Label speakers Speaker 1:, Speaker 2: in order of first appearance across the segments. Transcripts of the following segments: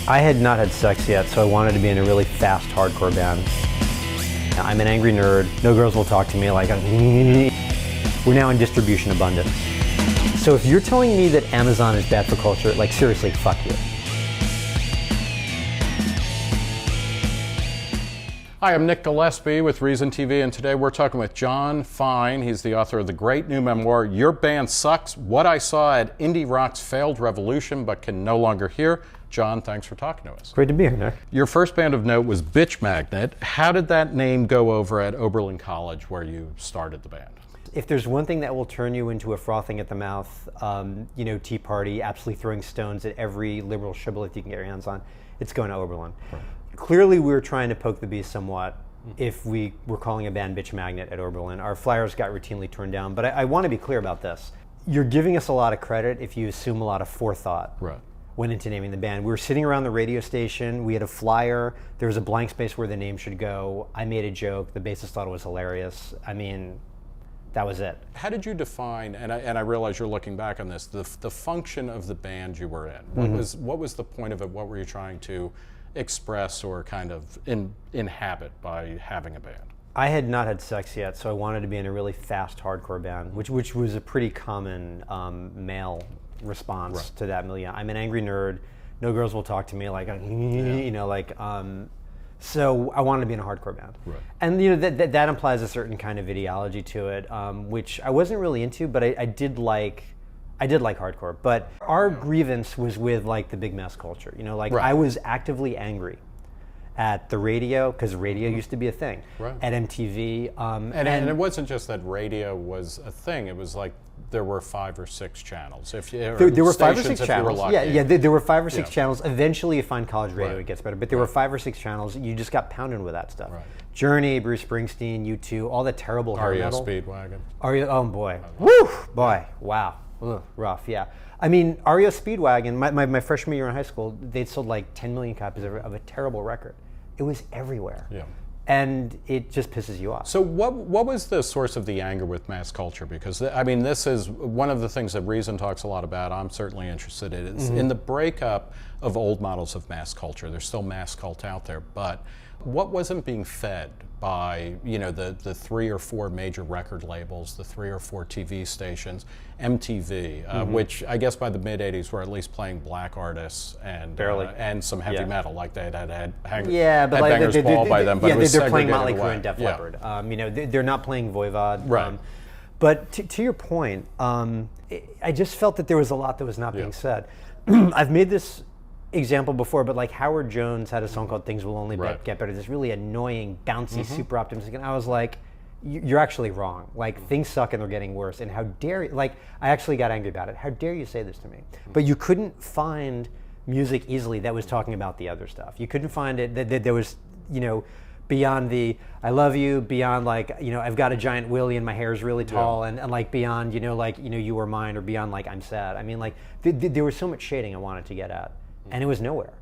Speaker 1: I had not had sex yet, so I wanted to be in a really fast, hardcore band. I'm an angry nerd. No girls will talk to me like, we're now in distribution abundance. So if you're telling me that Amazon is bad for culture, like seriously, fuck you.
Speaker 2: Hi, I'm Nick Gillespie with Reason TV, and today we're talking with John Fine. He's the author of the great new memoir, Your Band Sucks, What I Saw at Indie Rock's Failed Revolution But Can No Longer Hear. John, thanks for talking to us.
Speaker 1: Great to be here, Nick.
Speaker 2: Your first band of note was Bitch Magnet. How did that name go over at Oberlin College where you started the band?
Speaker 1: If there's one thing that will turn you into a frothing at the mouth, Tea Party, absolutely throwing stones at every liberal shibboleth you can get your hands on, it's going to Oberlin. Right. Clearly we were trying to poke the beast somewhat if we were calling a band Bitch Magnet at Oberlin. Our flyers got routinely torn down, but I want to be clear about this. You're giving us a lot of credit if you assume a lot of forethought went into naming the band. We were sitting around the radio station, we had a flyer, there was a blank space where the name should go. I made a joke, the bassist thought it was hilarious. I mean, that was it.
Speaker 2: How did you define, and I realize you're looking back on this, the function of the band you were in? What was the point of it? What were you trying to express or kind of inhabit by having a band?
Speaker 1: I had not had sex yet, so I wanted to be in a really fast, hardcore band, which was a pretty common male response to that milieu. I'm an angry nerd. No girls will talk to me like, so I wanted to be in a hardcore band. Right. And that implies a certain kind of ideology to it, which I wasn't really into, but I did like hardcore. But our grievance was with like the big mass culture. I was actively angry at the radio, because radio used to be a thing, at MTV.
Speaker 2: And it wasn't just that radio was a thing, it was like there were 5 or 6 channels. There were 5 or 6 channels.
Speaker 1: There were 5 or 6 channels. Eventually you find college radio, it gets better, but there were 5 or 6 channels. You just got pounded with that stuff. Right. Journey, Bruce Springsteen, U2, all the terrible hair metal.
Speaker 2: REO Speedwagon.
Speaker 1: Oh boy. Woo! Boy. Wow. Ugh, rough, yeah. I mean, REO Speedwagon, my freshman year in high school, they'd sold like 10 million copies of a terrible record. It was everywhere. Yeah. And it just pisses you off.
Speaker 2: So what was the source of the anger with mass culture? Because, this is one of the things that Reason talks a lot about, I'm certainly interested in, is in the breakup of old models of mass culture. There's still mass cult out there, but what wasn't being fed by the 3 or 4 major record labels, the 3 or 4 TV stations, MTV, which I guess by the mid-'80s were at least playing black artists and some heavy metal, like they had Headbangers Ball by them, but it was
Speaker 1: they're playing
Speaker 2: segregated
Speaker 1: Motley Crue
Speaker 2: away.
Speaker 1: and Def Leppard. They're not playing Voivod.
Speaker 2: Right.
Speaker 1: But to your point, I just felt that there was a lot that was not being said. I've made this example before, but like Howard Jones had a song called Things Will Only Get Better, this really annoying, bouncy, super optimistic, and I was like, you're actually wrong. Like, things suck and they're getting worse, and how dare you, I actually got angry about it. How dare you say this to me? But you couldn't find music easily that was talking about the other stuff. You couldn't find it that there was, beyond the I love you, beyond I've got a giant willy and my hair is really tall, and like beyond, you were mine, or beyond I'm sad. I mean, there was so much shading I wanted to get at. And it was nowhere.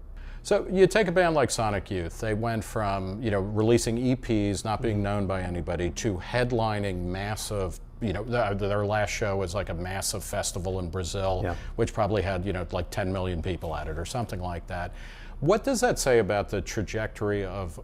Speaker 2: So you take a band like Sonic Youth. They went from releasing EPs, not being known by anybody, to headlining massive. Their last show was like a massive festival in Brazil, which probably had like 10 million people at it or something like that. What does that say about the trajectory of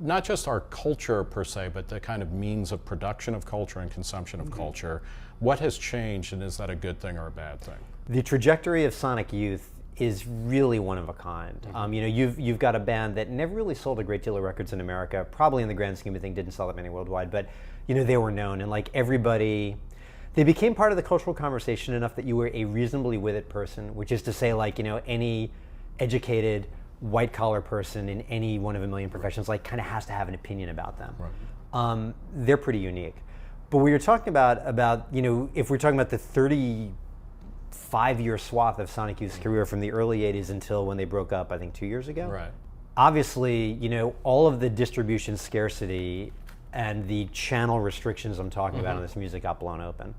Speaker 2: not just our culture per se, but the kind of means of production of culture and consumption of culture? What has changed, and is that a good thing or a bad thing?
Speaker 1: The trajectory of Sonic Youth is really one of a kind. You've got a band that never really sold a great deal of records in America, probably in the grand scheme of things didn't sell that many worldwide, but they were known, and everybody, they became part of the cultural conversation enough that you were a reasonably with it person, which is to say any educated white collar person in any one of a million professions kind of has to have an opinion about them. Right. They're pretty unique. But what you're talking about if we're talking about the 35-year swath of Sonic Youth's career from the early 80s until when they broke up, I think 2 years ago.
Speaker 2: Right.
Speaker 1: Obviously, all of the distribution scarcity and the channel restrictions I'm talking about on this music got blown open.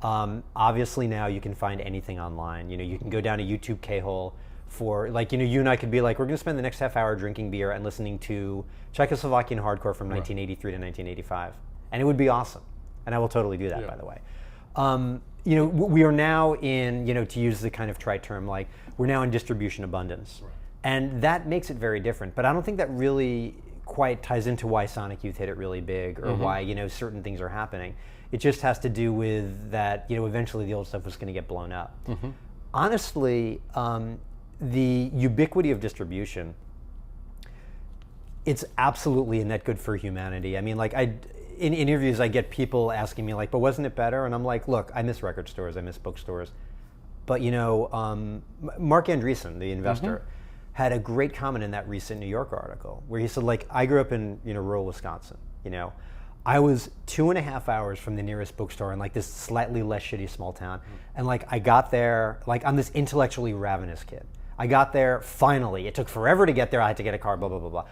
Speaker 1: Obviously now you can find anything online. You can go down a YouTube K-hole for, you and I could be like, we're going to spend the next half hour drinking beer and listening to Czechoslovakian hardcore from 1983 to 1985. And it would be awesome. And I will totally do that, by the way. We are now in, to use the kind of trite term, we're now in distribution abundance. Right. And that makes it very different. But I don't think that really quite ties into why Sonic Youth hit it really big, or why, you know, certain things are happening. It just has to do with that, you know, eventually the old stuff was going to get blown up. Honestly, the ubiquity of distribution, it's absolutely a net good for humanity. I mean, like, in interviews I get people asking me like, but wasn't it better? And I'm like, look, I miss record stores, I miss bookstores. But, you know, Mark Andreessen, the investor, had a great comment in that recent New York article where he said, like, I grew up in, you know, rural Wisconsin, you know. I was 2.5 hours from the nearest bookstore in like this slightly less shitty small town. And like, I got there, like, I'm this intellectually ravenous kid. I got there, finally. It took forever to get there. I had to get a car, blah, blah, blah, blah.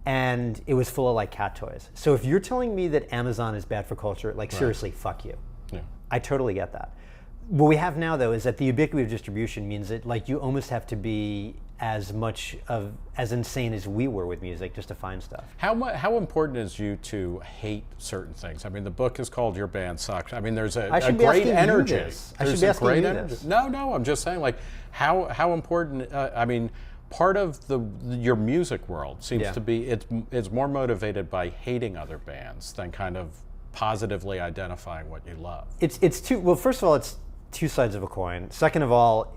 Speaker 1: And it was full of like cat toys. So if you're telling me that Amazon is bad for culture, like, seriously, fuck you. Yeah. I totally get that. What we have now, though, is that the ubiquity of distribution means that, like, you almost have to be as insane as we were with music just to find stuff.
Speaker 2: How important is you to hate certain things? I mean, the book is called Your Band Sucks. I mean, there's a great energy.
Speaker 1: I should be asking you this.
Speaker 2: No, I'm just saying, like, how important. I mean, part of your music world seems to be it's more motivated by hating other bands than kind of positively identifying what you love.
Speaker 1: It's two. Well, first of all, it's two sides of a coin. Second of all,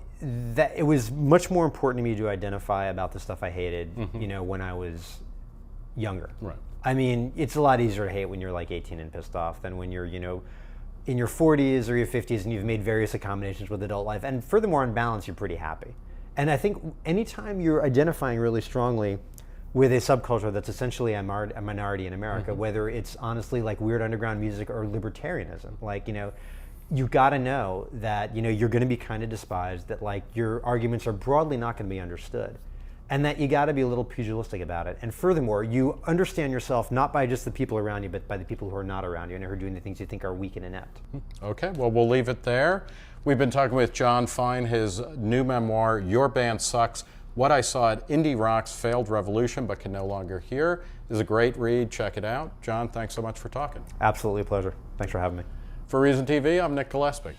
Speaker 1: that it was much more important to me to identify about the stuff I hated, you know, when I was younger.
Speaker 2: Right.
Speaker 1: I mean, it's a lot easier to hate when you're like 18 and pissed off than when you're, you know, in your 40s or your 50s and you've made various accommodations with adult life. And furthermore, on balance, you're pretty happy. And I think anytime you're identifying really strongly with a subculture that's essentially a minority in America, whether it's honestly like weird underground music or libertarianism, like, you know, you got to know that, you know, you're going to be kind of despised, that like your arguments are broadly not going to be understood, and that you got to be a little pugilistic about it. And furthermore, you understand yourself not by just the people around you, but by the people who are not around you and who are doing the things you think are weak and inept.
Speaker 2: Okay, well, we'll leave it there. We've been talking with John Fine. His new memoir, Your Band Sucks: What I Saw at Indie Rock's Failed Revolution But Can No Longer Hear, is a great read. Check it out. John, thanks so much for talking.
Speaker 1: Absolutely a pleasure. Thanks for having me.
Speaker 2: For Reason TV, I'm Nick Gillespie.